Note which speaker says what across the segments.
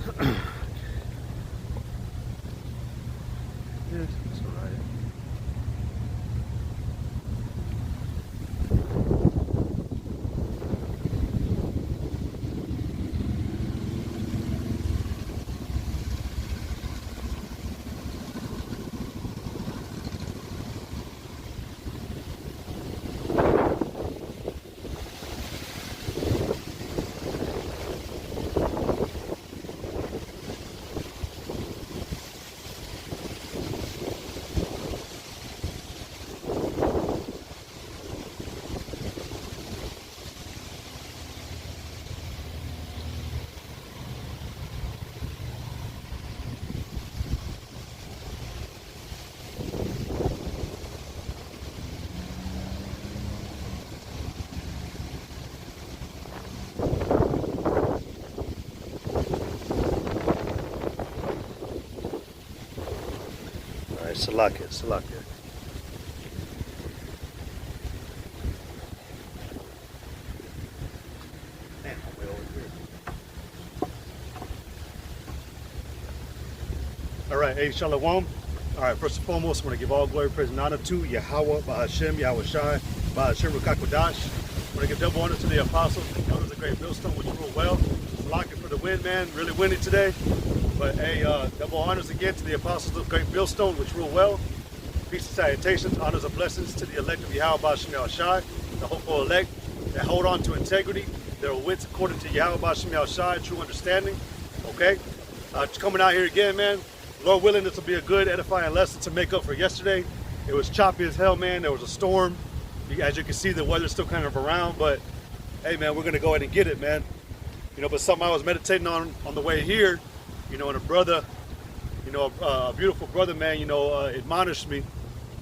Speaker 1: Yes, that's all right. All right, Salakia, Salakia. Man, I'm way over here. All right, hey, Shalom. All right, first and foremost, I want to give all glory, praise, and honor to Yahweh, Bahashem, Yahweh Shai, Bahashem, Rukakwadash. I want to give double honor to the apostles, known as the great millstone, which rule well. Salaki for the win, man. Really winning today. But hey, double honors again to the apostles of the great millstone, which rule well. Peace and salutations, honors and blessings to the elect of Yahweh, Bahashem, Yahweh Shai, the hopeful elect that hold on to integrity. Their wits according to Yahweh, Bahashem, Yahweh Shai, true understanding. Okay? Coming out here again, man. Lord willing, this will be a good edifying lesson to make up for yesterday. It was choppy as hell, man. There was a storm. As you can see, the weather's still kind of around, but hey, man, we're going to go ahead and get it, man. You know, but something I was meditating on the way here, you know, and a brother, you know, a beautiful brother, man, you know, admonished me,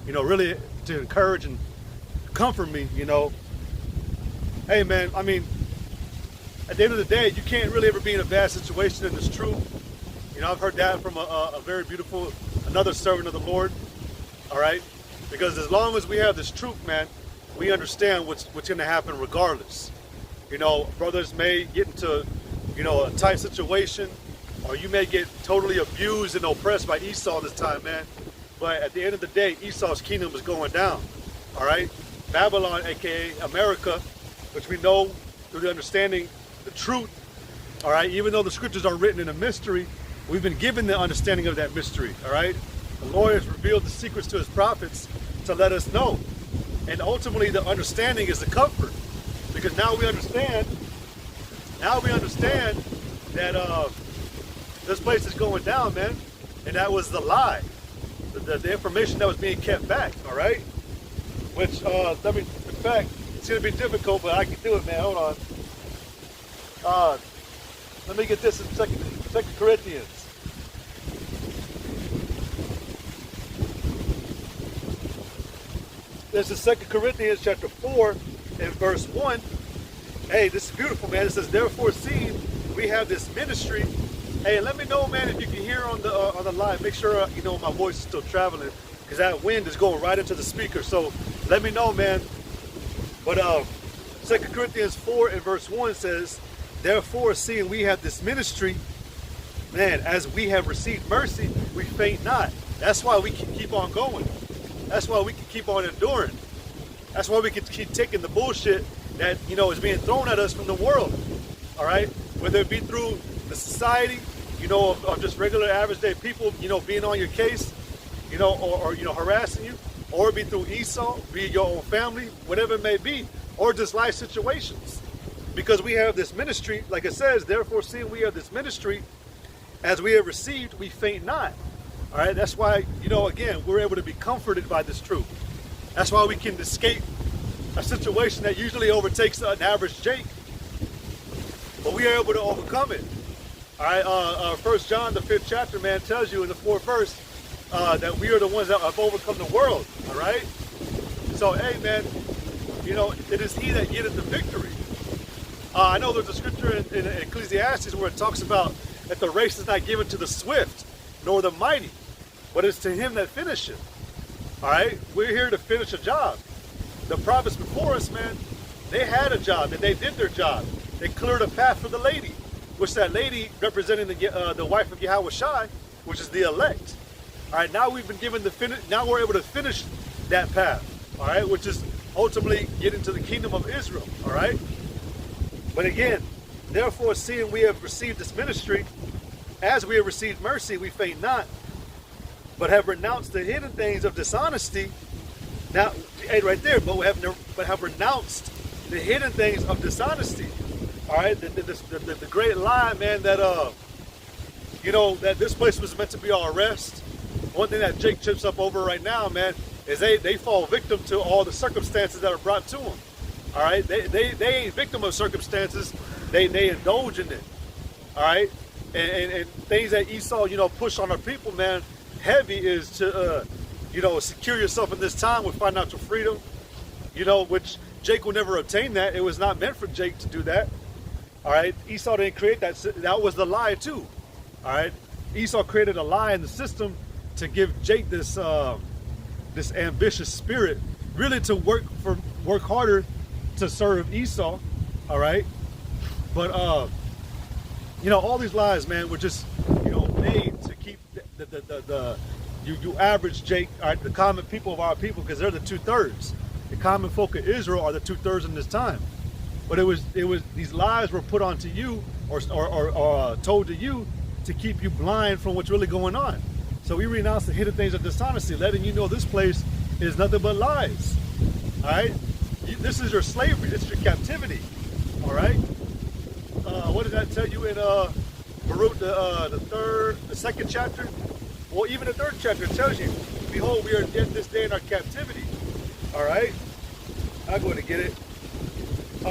Speaker 1: you know, really to encourage and comfort me, you know. Hey, man, I mean, at the end of the day, you can't really ever be in a bad situation, and it's true. You know, I've heard that from a very beautiful, another servant of the Lord, all right? Because as long as we have this truth, man, we understand what's going to happen regardless. You know, brothers may get into, you know, a tight situation, or you may get totally abused and oppressed by Esau this time, man. But at the end of the day, Esau's kingdom is going down, all right? Babylon, a.k.a. America, which we know through the understanding the truth, all right? Even though the scriptures are written in a mystery, we've been given the understanding of that mystery, all right? The Lord has revealed the secrets to his prophets to let us know. And ultimately, the understanding is the comfort. Because now we understand that this place is going down, man. And that was the lie. The information that was being kept back, all right? Which, in fact, it's going to be difficult, but I can do it, man. Hold on. Let me get this in Second Corinthians. This is 2 Corinthians chapter 4 and verse 1. Hey, this is beautiful, man. It says, therefore, seeing we have this ministry. Hey, let me know, man, if you can hear on the line. Make sure, you know, my voice is still traveling, because that wind is going right into the speaker. So let me know, man. But 2 Corinthians 4 and verse 1 says, therefore, seeing we have this ministry, man, as we have received mercy, we faint not. That's why we can keep on going. That's why we can keep on enduring. That's why we can keep taking the bullshit that, you know, is being thrown at us from the world. All right? Whether it be through the society, you know, of just regular average day people, you know, being on your case, you know, or you know, harassing you, or it be through Esau, be your own family, whatever it may be, or just life situations. Because we have this ministry, like it says, therefore, seeing we have this ministry, as we have received, we faint not. All right, that's why, you know, again, we're able to be comforted by this truth. That's why we can escape a situation that usually overtakes an average Jake. But we are able to overcome it. All right, 1 John, the 5th chapter, man, tells you in the 4th verse that we are the ones that have overcome the world. All right? So, hey, man, you know, it is he that getteth the victory. I know there's a scripture in Ecclesiastes where it talks about that the race is not given to the swift, nor the mighty, but it's to him that finisheth. All right? We're here to finish a job. The prophets before us, man, they had a job, and they did their job. They cleared a path for the lady. which that lady representing the wife of Yahweh Shai, which is the elect. All right, now we've been given now we're able to finish that path, all right, which is ultimately get into the kingdom of Israel, all right? But again, therefore, seeing we have received this ministry, as we have received mercy, we faint not, but have renounced the hidden things of dishonesty. Now, hey, right there, but have renounced the hidden things of dishonesty. All right, the great lie, man, that that this place was meant to be our rest. One thing that Jake trips up over right now, man, is they fall victim to all the circumstances that are brought to them. All right, they ain't victim of circumstances. They indulge in it. All right, and things that Esau, push on our people, man, heavy is to secure yourself in this time with financial freedom. Which Jake will never obtain that. It was not meant for Jake to do that. All right, Esau didn't create that. That was the lie too. All right, Esau created a lie in the system to give Jake this this ambitious spirit, really to work harder to serve Esau. All right, but all these lies, man, were just made to keep you average Jake, all right, the common people of our people, because they're the 2/3. The common folk of Israel are the 2/3 in this time. But it was these lies were put onto you or told to you to keep you blind from what's really going on. So we renounce the hidden things of dishonesty, letting you know this place is nothing but lies. All right, this is your slavery. This is your captivity. All right. What does that tell you in Baruch, the second chapter? Well, even the third chapter tells you, behold, we are yet this day in our captivity. All right, I'll go ahead and get it.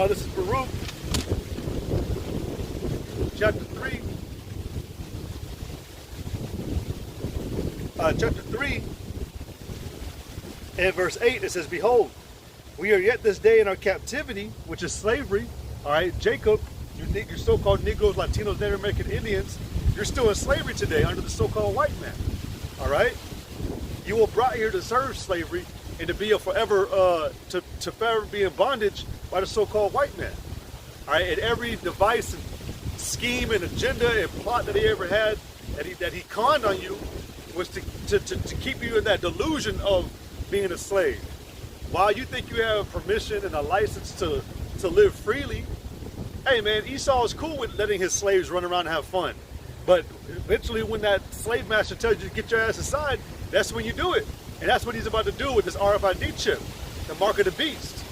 Speaker 1: This is Baruch, chapter 3. Chapter 3 and verse 8, it says, behold, we are yet this day in our captivity, which is slavery. All right, Jacob, your so-called Negroes, Latinos, Native American Indians, you're still in slavery today under the so-called white man. All right, you were brought here to serve slavery and to be a forever, to forever be in bondage by the so-called white man. All right, and every device and scheme and agenda and plot that he ever had, that he conned on you, was to keep you in that delusion of being a slave. While you think you have permission and a license to live freely, hey man, Esau is cool with letting his slaves run around and have fun. But eventually when that slave master tells you to get your ass aside, that's when you do it. And that's what he's about to do with this RFID chip, the mark of the beast.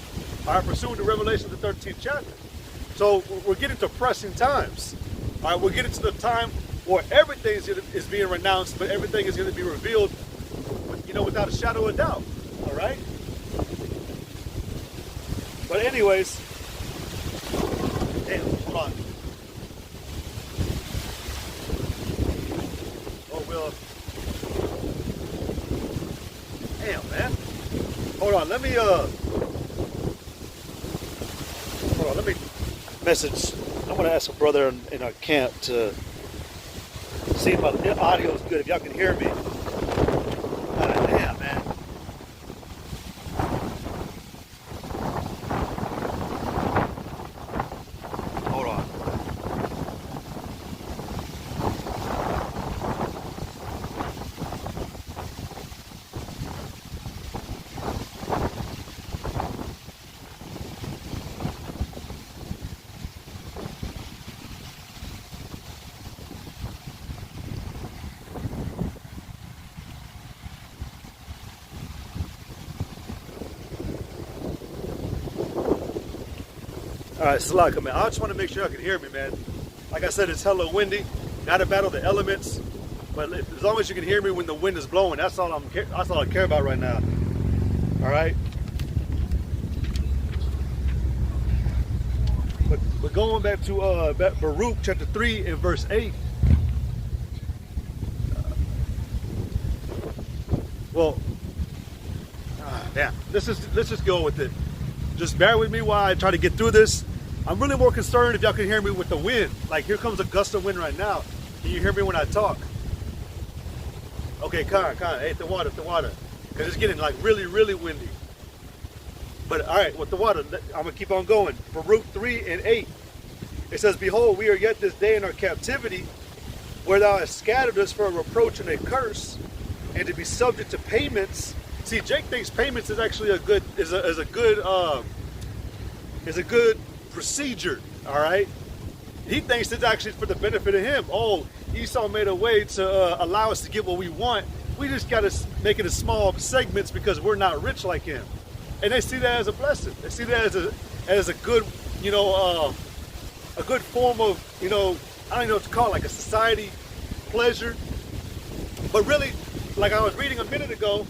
Speaker 1: All right, pursuant to Revelation, the 13th chapter. So we're getting to pressing times. All right, we're getting to the time where everything is being renounced, but everything is going to be revealed, without a shadow of doubt. All right. But anyways, damn, hold on. Oh, Will. Damn, man. Hold on. Let me message. I'm going to ask a brother in our camp to see if my audio is good, if y'all can hear me. Damn, man. Hold on. All right, Salaka, man. I just want to make sure y'all can hear me, man. Like I said, it's hella windy. Got to battle the elements, but as long as you can hear me when the wind is blowing, that's all I care about right now. All right. But going back to Baruch chapter 3 and verse 8. Damn. Let's just go with it. Just bear with me while I try to get through this. I'm really more concerned if y'all can hear me with the wind. Like, here comes a gust of wind right now. Can you hear me when I talk? Okay, Khan, hey, the water. Because it's getting like really, really windy. But all right, with the water, I'm going to keep on going. Baruch 3 and 8. It says, behold, we are yet this day in our captivity, where thou hast scattered us for a reproach and a curse, and to be subject to payments. See, Jake thinks payments is actually a good procedure. All right, he thinks it's actually for the benefit of him. Oh, Esau made a way to allow us to get what we want. We just got to make it in small segments because we're not rich like him. And they see that as a blessing. They see that as a good, a good form of, I don't know what to call it, like a society pleasure. But really, like I was reading a minute ago,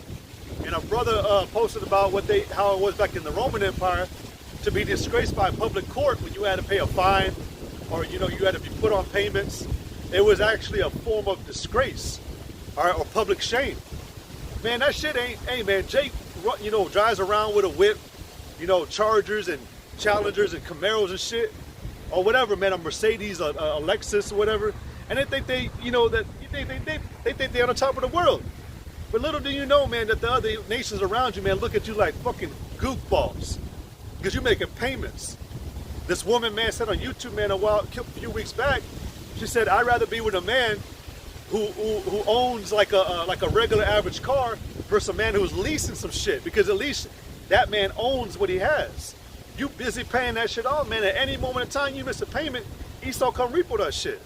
Speaker 1: and a brother posted about how it was back in the Roman Empire to be disgraced by public court when you had to pay a fine, or you had to be put on payments. It was actually a form of disgrace, all right, or public shame. Man, that shit ain't. Hey, man, Jake, drives around with a whip, Chargers and Challengers and Camaros and shit, or whatever, man, a Mercedes, a Lexus, or whatever, and they think they think they're on the top of the world. But little do you know, man, that the other nations around you, man, look at you like fucking goofballs because you're making payments. This woman, man, said on YouTube, man, a few weeks back, she said, I'd rather be with a man who owns like a regular average car versus a man who's leasing some shit, because at least that man owns what he has. You busy paying that shit off, man. At any moment in time you miss a payment, Esau come repo that shit.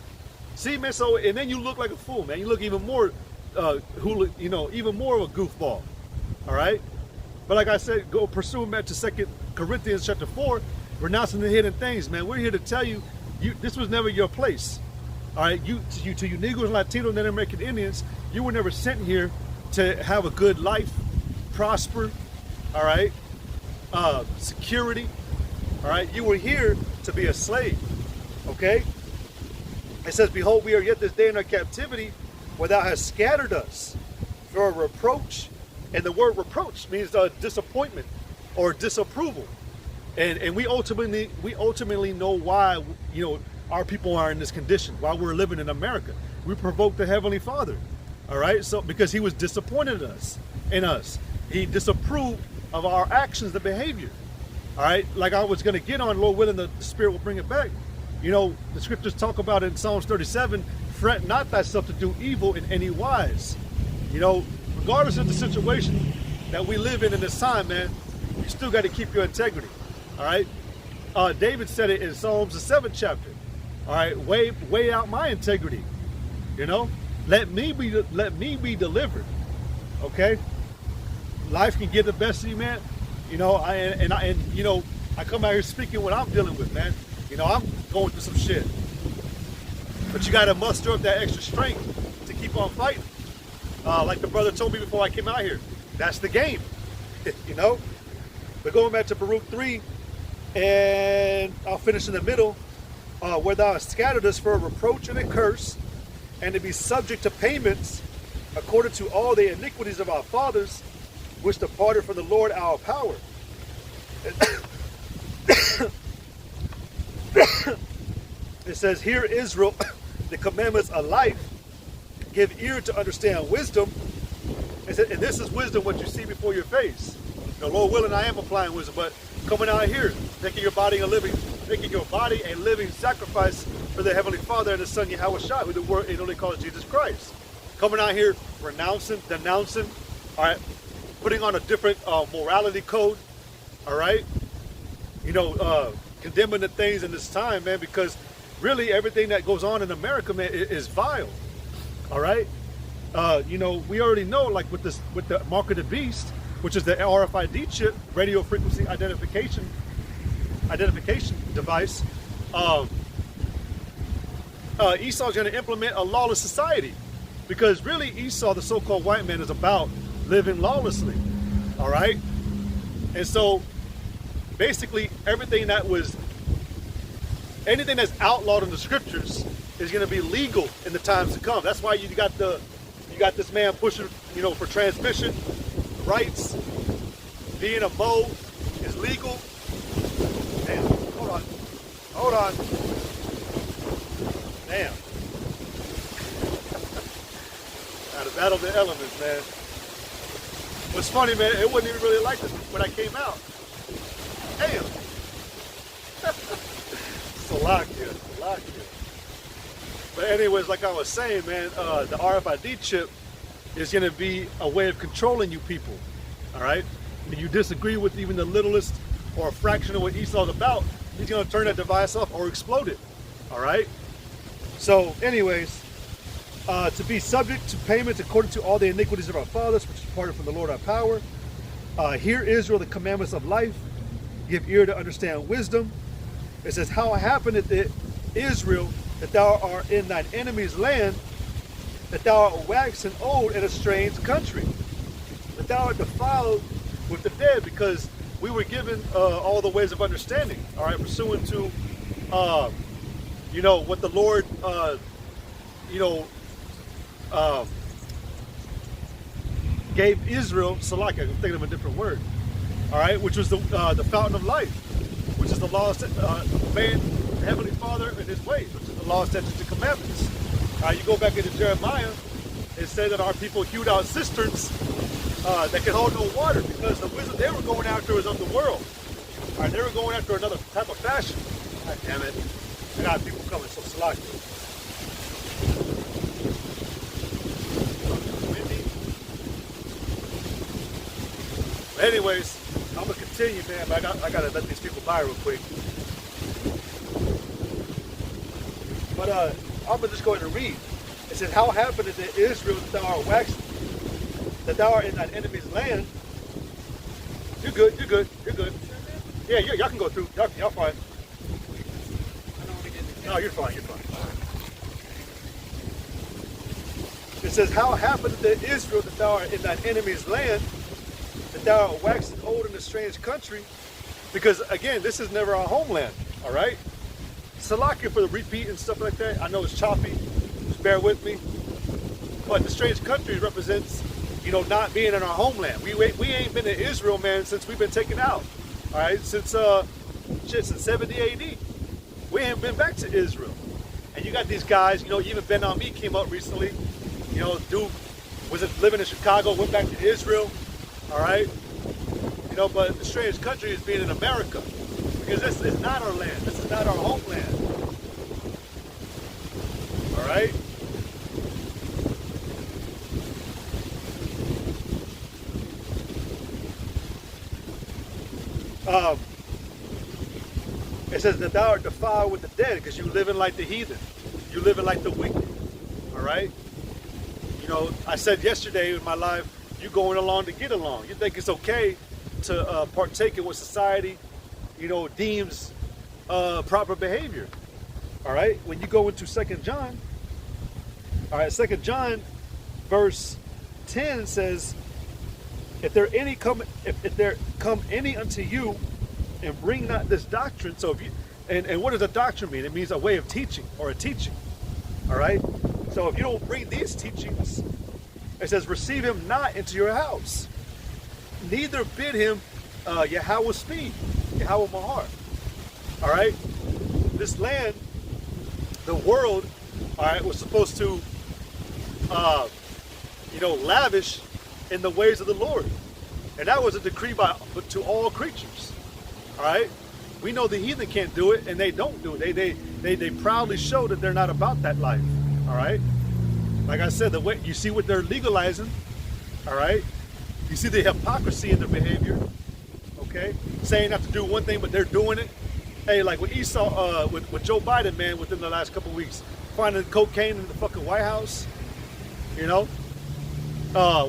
Speaker 1: See, man, so, and then you look like a fool, man. You look even more, even more of a goofball, all right? But like I said, go pursue him to 2 Corinthians chapter 4, renouncing the hidden things, man. We're here to tell you, this was never your place, all right? To you Negros, Latinos, and American Indians, you were never sent here to have a good life, prosper, all right? Security, all right? You were here to be a slave, okay? It says, behold, we are yet this day in our captivity, where thou hast scattered us for a reproach. And the word reproach means disappointment or disapproval. And we ultimately know why, our people are in this condition, why we're living in America. We provoked the Heavenly Father, all right? So because he was disappointed in us. He disapproved of our actions, the behavior, all right? Like I was going to get on, Lord willing, the Spirit will bring it back. The scriptures talk about in Psalms 37, fret not thyself to do evil in any wise. Regardless of the situation that we live in this time, man, you still got to keep your integrity, all right? David said it in Psalms, the 7th chapter, all right? Weigh out my integrity, let me be delivered, okay? Life can get the best of you, man. I come out here speaking what I'm dealing with, man. I'm going through some shit. But you got to muster up that extra strength to keep on fighting. Like the brother told me before I came out here, that's the game, But going back to Baruch 3, and I'll finish in the middle, where thou hast scattered us for a reproach and a curse, and to be subject to payments, according to all the iniquities of our fathers, which departed from the Lord our power. It says, hear Israel, the commandments of life, give ear to understand wisdom. It said, and this is wisdom, what you see before your face. Lord willing, I am applying wisdom, but coming out here, making your body a living sacrifice for the Heavenly Father and the Son Yahweh Shai, who the word only calls Jesus Christ. Coming out here, renouncing, denouncing, all right, putting on a different morality code, all right, condemning the things in this time, man, because really everything that goes on in America, man, is vile, all right? We already know, like with the mark of the beast, which is the RFID chip, radio frequency identification device. Esau's going to implement a lawless society, because really Esau, the so-called white man, is about living lawlessly, all right? And so basically anything that's outlawed in the scriptures is going to be legal in the times to come. That's why you got this man pushing, for transmission rights. Being a Mo is legal. Damn, hold on. Damn. Out of battle of the elements, man. What's funny, man, it wasn't even really like this when I came out. Damn. Salakia. But anyways, like I was saying, man, the RFID chip is going to be a way of controlling you people. All right? When you disagree with even the littlest or a fraction of what Esau's about, he's going to turn that device off or explode it. All right? So anyways, to be subject to payments according to all the iniquities of our fathers, which departed from the Lord our power. Hear Israel the commandments of life. Give ear to understand wisdom. It says, how happeneth it, Israel, that thou art in thine enemy's land, that thou art waxen old in a strange country, that thou art defiled with the dead, because we were given all the ways of understanding, all right, pursuant to, you know, what the Lord, you know, gave Israel, Salaki, I'm thinking of a different word, all right, which was the fountain of life, which is the law of obeying the Heavenly Father and His ways, which is the law, statutes, and commandments. You go back into Jeremiah, it said that our people hewed out cisterns that could hold no water, because the wisdom they were going after was of the world. All right, they were going after another type of fashion. God damn it. I got people coming, so Salaki. Anyways, I'm gonna continue, man, but I gotta let these people by real quick. But I'm gonna just go ahead and read. It says, how happened it in Israel that thou art waxen, that thou art in thine enemy's land? You're good, you're good, you're good. Yeah, y'all can go through. Y'all fine. No, you're fine, you're fine. It says, how happened it in Israel that thou art in thine enemy's land, that thou art waxen old in a strange country? Because again, this is never our homeland, all right? Salaki for the repeat and stuff like that. I know it's choppy, just bear with me. But the strange country represents, you know, not being in our homeland. We ain't been in Israel, man, since we've been taken out, all right? Since since 70 AD, we ain't been back to Israel. And you got these guys, you know, even Ben Ami came up recently. You know, dude was living in Chicago, went back to Israel. All right, you know, but the strange country is being in America, because this is not our land. This is not our homeland. All right. It says that thou art defiled with the dead, because you living like the heathen, you living like the wicked. All right. You know, I said yesterday in my live, you going along to get along. You think it's okay to partake in what society, you know, deems proper behavior. All right. When you go into 2 John, all right, 2 John verse 10 says, if there come any unto you and bring not this doctrine. So if you, and what does a doctrine mean? It means a way of teaching or a teaching. All right. So if you don't bring these teachings, it says, receive him not into your house, neither bid him Yahweh speed, Yahweh Mahar. All right. This land, the world, all right, was supposed to, you know, lavish in the ways of the Lord. And that was a decree to all creatures. All right. We know the heathen can't do it, and they don't do it. They proudly show that they're not about that life. All right. Like I said, the way you see what they're legalizing. All right. You see the hypocrisy in their behavior. Okay. Saying not to do one thing, but they're doing it. Hey, like with Esau, with Joe Biden, man, within the last couple of weeks, finding cocaine in the fucking White House. You know. Joe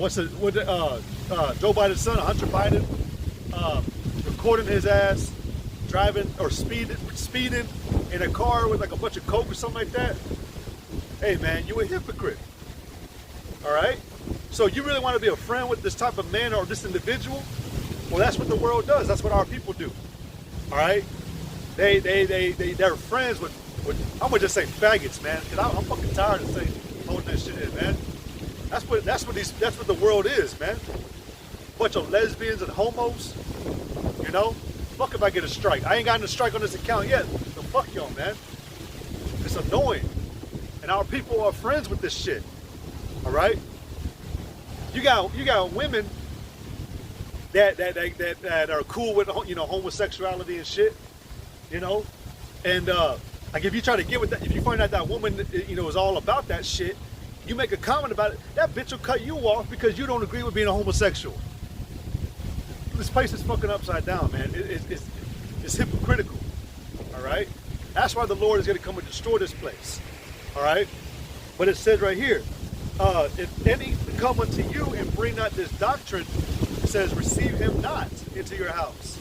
Speaker 1: Biden's son, Hunter Biden, recording his ass driving or speeding in a car with like a bunch of coke or something like that. Hey man, you a hypocrite. All right. So you really want to be a friend with this type of man or this individual? Well, that's what the world does. That's what our people do. All right. They're friends with I'm gonna just say faggots, man, because I'm fucking tired of saying holding that shit in, man. That's what the world is, man. Bunch of lesbians and homos. You know? Fuck if I get a strike. I ain't gotten a strike on this account yet. So fuck y'all, man. It's annoying. And our people are friends with this shit. All right? You got women that are cool with, you know, homosexuality and shit. You know? And Like if you try to get with that, if you find out that woman, you know, is all about that shit, you make a comment about it, that bitch will cut you off because you don't agree with being a homosexual. This place is fucking upside down, man. It's hypocritical, all right? That's why the Lord is going to come and destroy this place, all right? But it says right here, if any come unto you and bring not this doctrine, it says, receive him not into your house,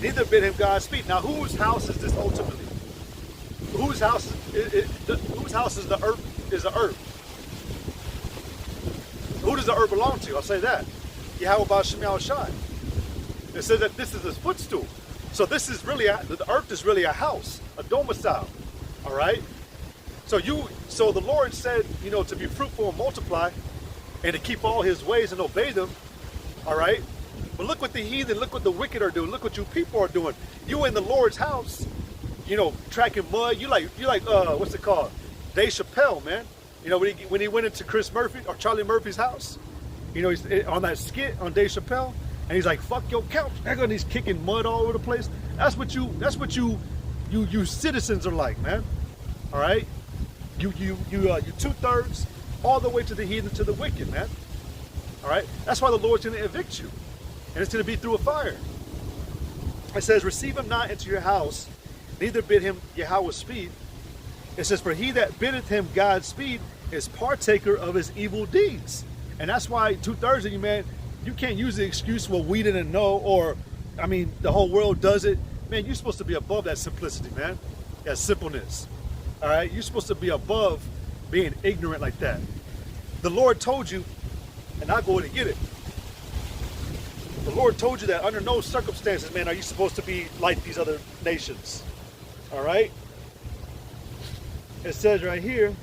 Speaker 1: neither bid him Godspeed. Now, whose house is this ultimately? Whose house whose house is the earth? Is the earth? Who does the earth belong to? I'll say that. Yahweh Ba'Shem Yahushai. It says that this is his footstool. So this is really the earth is really a house, a domicile. All right. So the Lord said, you know, to be fruitful and multiply, and to keep all his ways and obey them. All right. But look what the heathen, look what the wicked are doing. Look what you people are doing. You in the Lord's house, you know, tracking mud. You like what's it called? Dave Chappelle, man. You know, when he went into Chris Murphy or Charlie Murphy's house, you know, he's on that skit on Dave Chappelle, and he's like, "Fuck your couch," and he's kicking mud all over the place. That's what you citizens are like, man. All right, you 2/3 all the way to the heathen, to the wicked, man. All right, that's why the Lord's going to evict you, and it's going to be through a fire. It says, "Receive him not into your house, neither bid him Yahweh speed." It says, "For he that biddeth him Godspeed is partaker of his evil deeds." And that's why 2/3 of you, man, you can't use the excuse, well, we didn't know, or, I mean, the whole world does it. Man, you're supposed to be above that simplicity, man, that simpleness. All right? You're supposed to be above being ignorant like that. The Lord told you, and I'll go in and get it. The Lord told you that under no circumstances, man, are you supposed to be like these other nations. All right? It says right here,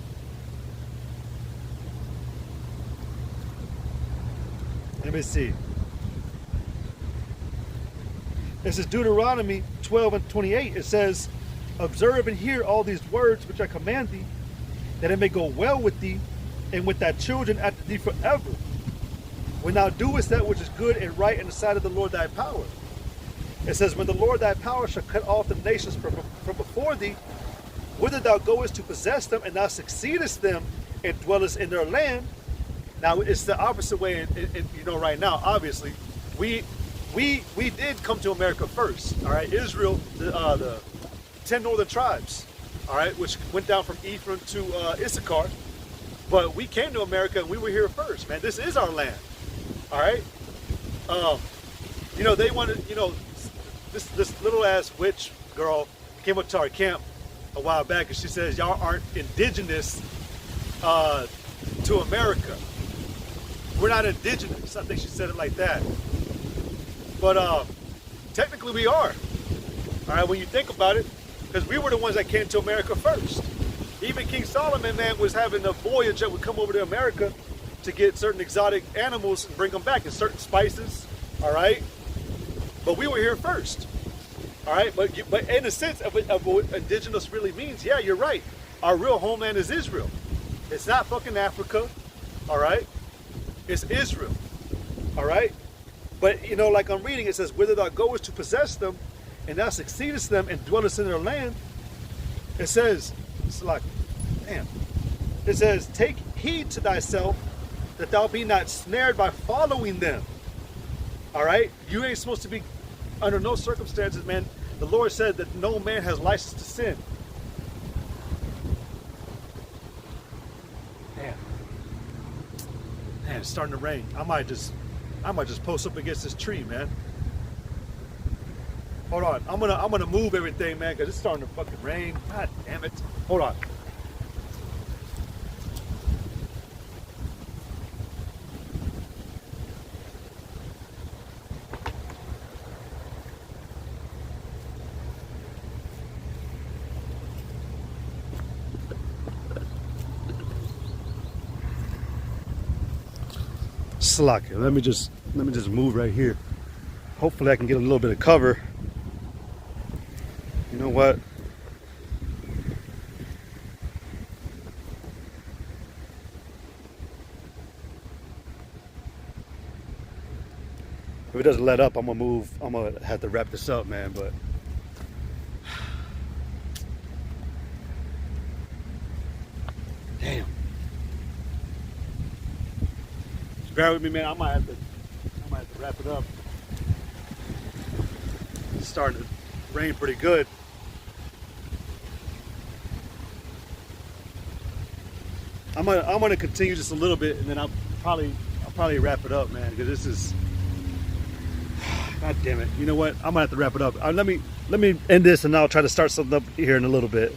Speaker 1: let me see. This is Deuteronomy 12:28. It says, "Observe and hear all these words which I command thee, that it may go well with thee and with thy children after thee forever, when thou doest that which is good and right in the sight of the Lord thy power." It says, "When the Lord thy power shall cut off the nations from before thee, whither thou goest to possess them, and thou succeedest them and dwellest in their land." Now it's the opposite way, and you know, right now, obviously, we did come to America first. All right, Israel, the 10 northern tribes, all right, which went down from Ephraim to Issachar, but we came to America and we were here first, man. This is our land, all right. You know, they wanted, you know, this little ass witch girl came up to our camp a while back, and she says, "Y'all aren't indigenous to America. We're not indigenous." I think she said it like that. But technically we are. All right, when you think about it, because we were the ones that came to America first. Even King Solomon, man, was having a voyage that would come over to America to get certain exotic animals and bring them back, and certain spices. All right, but we were here first. All right, but in a sense of what indigenous really means, yeah, you're right. Our real homeland is Israel. It's not fucking Africa. All right, it's Israel. All right, but you know, like I'm reading, it says, "Whither thou goest to possess them, and thou succeedest them and dwellest in their land." It says, it's like, man, it says, "Take heed to thyself that thou be not snared by following them." All right, you ain't supposed to be, under no circumstances, man. The Lord said that no man has license to sin. Man, it's starting to rain. I might just post up against this tree, man. Hold on, I'm gonna move everything, man, because it's starting to fucking rain. God damn it. Hold on. Slack it. Let me just move right here. Hopefully I can get a little bit of cover. You know what? If it doesn't let up, I'm gonna move. I'm gonna have to wrap this up, man. But Bear with me, man. I might have to wrap it up. It's starting to rain pretty good. I'm gonna continue just a little bit, and then I'll probably wrap it up, man, because this is, God damn it. You know what? I'm gonna have to wrap it up. Let me end this, and I'll try to start something up here in a little bit.